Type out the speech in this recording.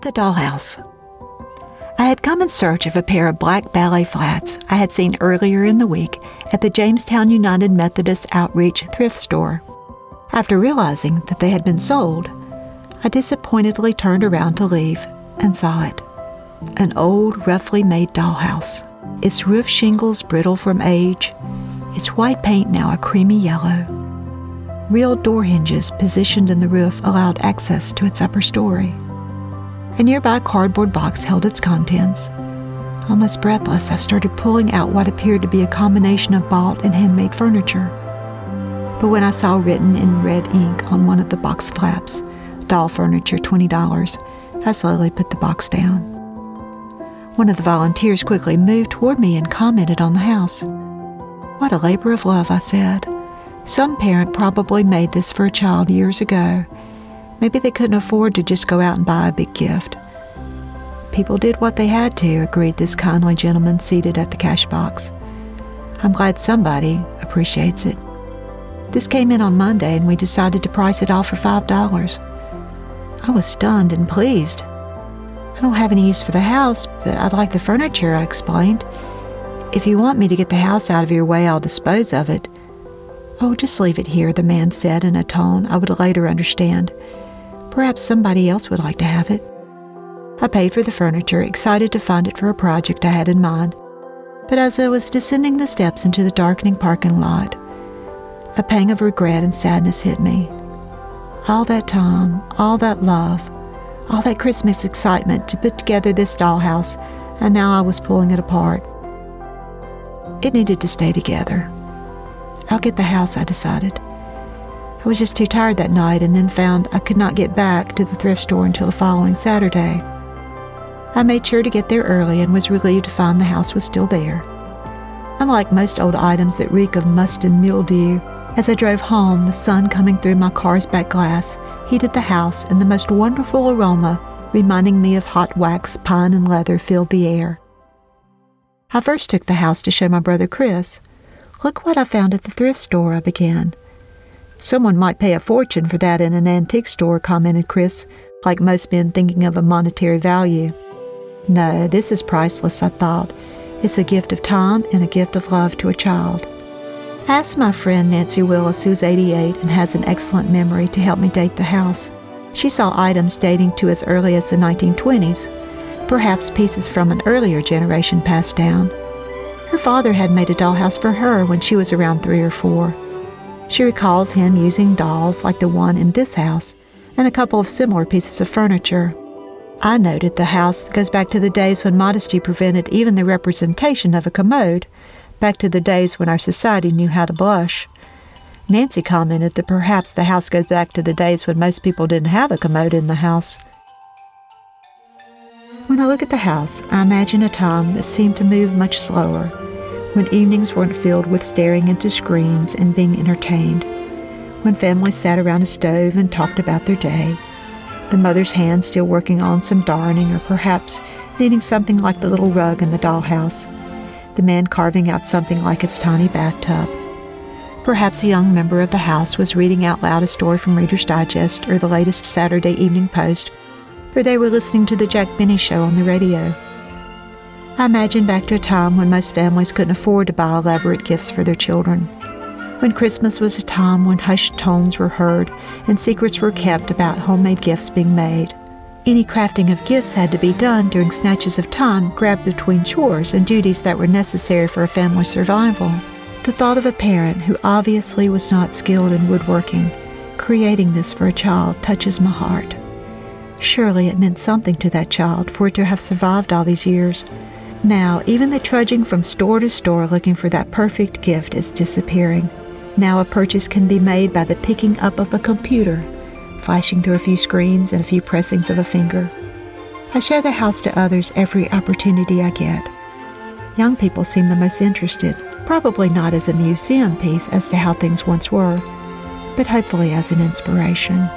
the dollhouse. I had come in search of a pair of black ballet flats I had seen earlier in the week at the Jamestown United Methodist Outreach thrift store. After realizing that they had been sold, I disappointedly turned around to leave and saw it. An old, roughly made dollhouse, its roof shingles brittle from age, its white paint now a creamy yellow. Real door hinges positioned in the roof allowed access to its upper story. A nearby cardboard box held its contents. Almost breathless, I started pulling out what appeared to be a combination of bought and handmade furniture. But when I saw written in red ink on one of the box flaps, "Doll furniture, $20, I slowly put the box down. One of the volunteers quickly moved toward me and commented on the house. "What a labor of love," I said. "Some parent probably made this for a child years ago. Maybe they couldn't afford to just go out and buy a big gift." "People did what they had to," agreed this kindly gentleman seated at the cash box. "I'm glad somebody appreciates it. This came in on Monday and we decided to price it off for $5. I was stunned and pleased. "I don't have any use for the house, but I'd like the furniture," I explained. "If you want me to get the house out of your way, I'll dispose of it." "Oh, just leave it here," the man said in a tone I would later understand. "Perhaps somebody else would like to have it." I paid for the furniture, excited to find it for a project I had in mind. But as I was descending the steps into the darkening parking lot, a pang of regret and sadness hit me. All that time, all that love, all that Christmas excitement to put together this dollhouse, and now I was pulling it apart. It needed to stay together. "I'll get the house," I decided. I was just too tired that night and then found I could not get back to the thrift store until the following Saturday. I made sure to get there early and was relieved to find the house was still there. Unlike most old items that reek of must and mildew, as I drove home, the sun coming through my car's back glass heated the house, and the most wonderful aroma, reminding me of hot wax, pine, and leather, filled the air. I first took the house to show my brother Chris. "Look what I found at the thrift store," I began. "Someone might pay a fortune for that in an antique store," commented Chris, like most men thinking of a monetary value. "No, this is priceless," I thought. "It's a gift of time and a gift of love to a child." I asked my friend Nancy Willis, who's 88 and has an excellent memory, to help me date the house. She saw items dating to as early as the 1920s, perhaps pieces from an earlier generation passed down. Her father had made a dollhouse for her when she was around 3 or 4. She recalls him using dolls like the one in this house and a couple of similar pieces of furniture. I noted the house goes back to the days when modesty prevented even the representation of a commode, back to the days when our society knew how to blush. Nancy commented that perhaps the house goes back to the days when most people didn't have a commode in the house. When I look at the house, I imagine a time that seemed to move much slower, when evenings weren't filled with staring into screens and being entertained, when families sat around a stove and talked about their day, the mother's hand still working on some darning or perhaps knitting something like the little rug in the dollhouse, the man carving out something like its tiny bathtub. Perhaps a young member of the house was reading out loud a story from Reader's Digest or the latest Saturday Evening Post, or they were listening to the Jack Benny Show on the radio. I imagine back to a time when most families couldn't afford to buy elaborate gifts for their children, when Christmas was a time when hushed tones were heard and secrets were kept about homemade gifts being made. Any crafting of gifts had to be done during snatches of time grabbed between chores and duties that were necessary for a family's survival. The thought of a parent who obviously was not skilled in woodworking creating this for a child touches my heart. Surely it meant something to that child for it to have survived all these years. Now, even the trudging from store to store looking for that perfect gift is disappearing. Now a purchase can be made by the picking up of a computer, flashing through a few screens and a few pressings of a finger. I show the house to others every opportunity I get. Young people seem the most interested, probably not as a museum piece as to how things once were, but hopefully as an inspiration.